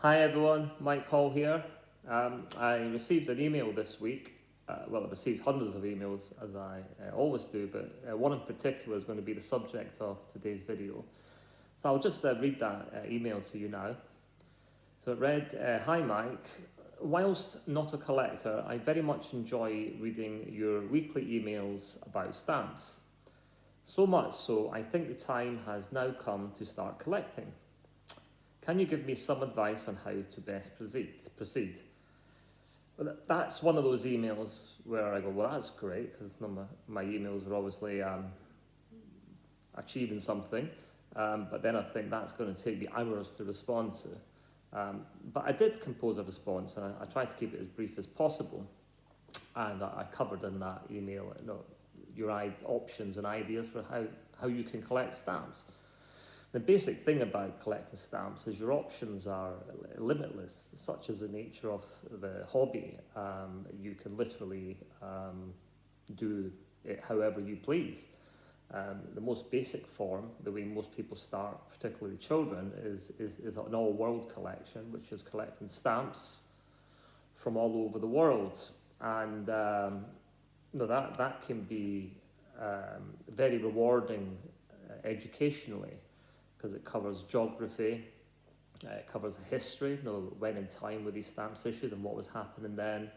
Hi everyone, Mike Hall here. I received an email this week. Well, I've received hundreds of emails as I always do, but one in particular is going to be the subject of today's video. So I'll just read that email to you now. So it read, Hi Mike, whilst not a collector, I very much enjoy reading your weekly emails about stamps. So much so, I think the time has now come to start collecting. Can you give me some advice on how to best proceed? Well, that's one of those emails where I go, well, that's great, because my emails are obviously achieving something, but then I think that's going to take me hours to respond to. But I did compose a response, and I tried to keep it as brief as possible, and I covered in that email your options and ideas for how you can collect stamps. The basic thing about collecting stamps is your options are limitless, such as the nature of the hobby. You can literally do it however you please. The most basic form, the way most people start, particularly children, is an all-world collection, which is collecting stamps from all over the world. And that can be very rewarding educationally, because it covers geography, it covers history, when in time were these stamps issued and what was happening then,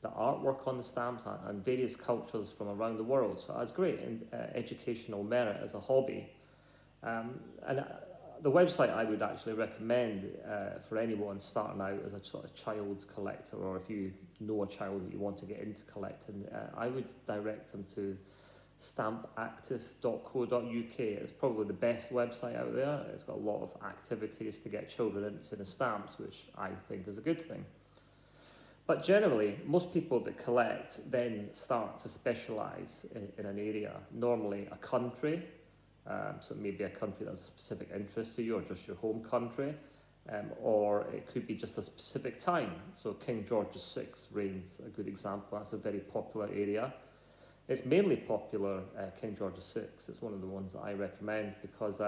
the artwork on the stamps, and various cultures from around the world. So it's great in educational merit as a hobby. The website I would actually recommend for anyone starting out as a sort of child collector, or if you know a child that you want to get into collecting, I would direct them to stampactive.co.uk. It's probably the best website out there. It's got a lot of activities to get children interested in stamps, which I think is a good thing. But generally, most people that collect then start to specialise in an area, normally a country. So it may be a country that has a specific interest to you, or just your home country, or it could be just a specific time. So King George VI reign's a good example. That's a very popular area. It's mainly popular, King George VI. It's one of the ones that I recommend, because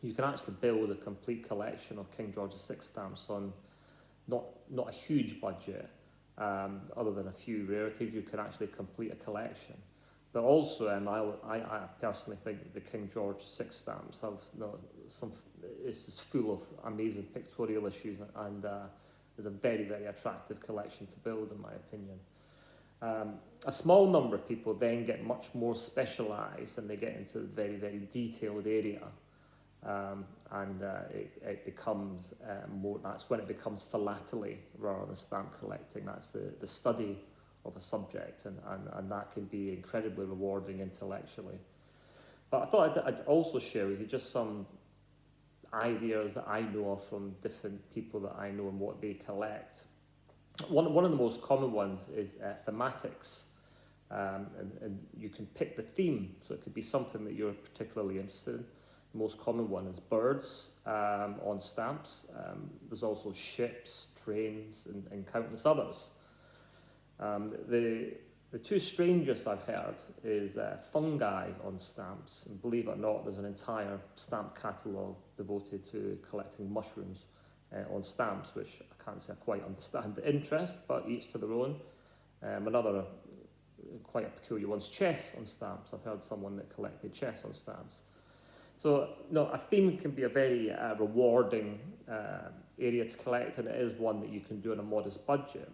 you can actually build a complete collection of King George VI stamps on not a huge budget, other than a few rarities. You can actually complete a collection. But also, I personally think that the King George VI stamps have it's just full of amazing pictorial issues, and is a very, very attractive collection to build, in my opinion. A small number of people then get much more specialised, and they get into a very, very detailed area, and it becomes more. That's when it becomes philately rather than stamp collecting. That's the study of a subject, and that can be incredibly rewarding intellectually. But I thought I'd also share with you just some ideas that I know of from different people that I know and what they collect. One of the most common ones is thematics, and you can pick the theme, so it could be something that you're particularly interested in. The most common one is birds on stamps. There's also ships, trains, and countless others. The two strangest I've heard is fungi on stamps, and believe it or not, there's an entire stamp catalogue devoted to collecting mushrooms on stamps, which I can't say I quite understand the interest, but each to their own. Another quite a peculiar one's chess on stamps. I've heard someone that collected chess on stamps. So a theme can be a very rewarding area to collect, and it is one that you can do on a modest budget.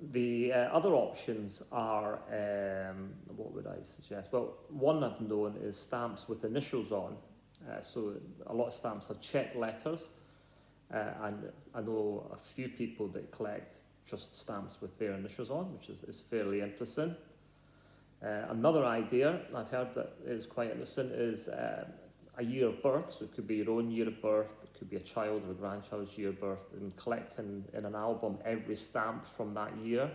The other options are, what would I suggest? Well, one I've known is stamps with initials on. So a lot of stamps have check letters, and I know a few people that collect just stamps with their initials on, which is fairly interesting. Another idea I've heard that is quite interesting is a year of birth. So it could be your own year of birth, it could be a child or a grandchild's year of birth, and collecting in an album every stamp from that year,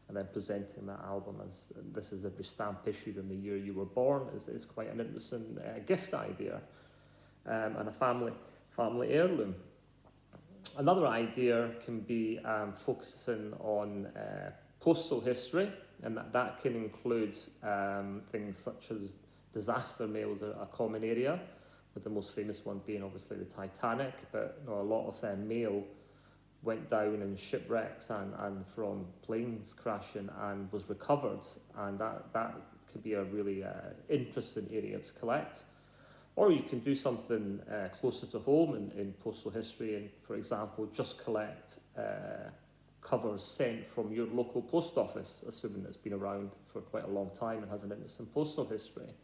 and then presenting that album as this is every stamp issued in the year you were born is quite an interesting gift idea, and a family heirloom. Another idea can be focusing on postal history, and that can include things such as disaster mails are a common area. with the most famous one being obviously the Titanic, but a lot of mail went down in shipwrecks and from planes crashing and was recovered, and that could be a really interesting area to collect. Or you can do something closer to home in postal history, and for example just collect covers sent from your local post office, assuming it's been around for quite a long time and has an interest in postal history.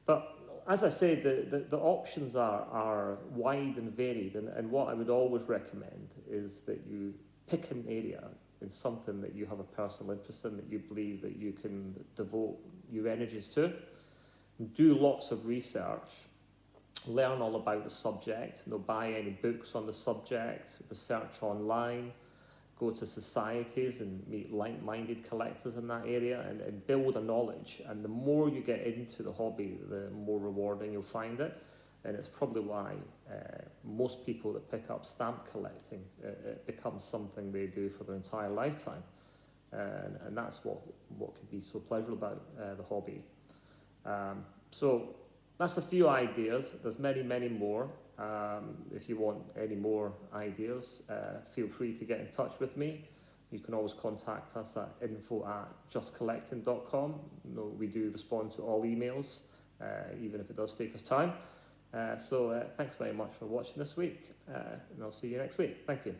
But as I say, the options are wide and varied, and what I would always recommend is that you pick an area in something that you have a personal interest in, that you believe that you can devote your energies to. Do lots of research, learn all about the subject, buy any books on the subject, research online, go to societies and meet like-minded collectors in that area, and build a knowledge. And the more you get into the hobby, the more rewarding you'll find it. And it's probably why most people that pick up stamp collecting, it becomes something they do for their entire lifetime. And that's what can be so pleasurable about the hobby. So that's a few ideas. There's many, many more. If you want any more ideas, feel free to get in touch with me. You can always contact us at info@justcollecting.com. We do respond to all emails, even if it does take us time. So thanks very much for watching this week, and I'll see you next week. Thank you.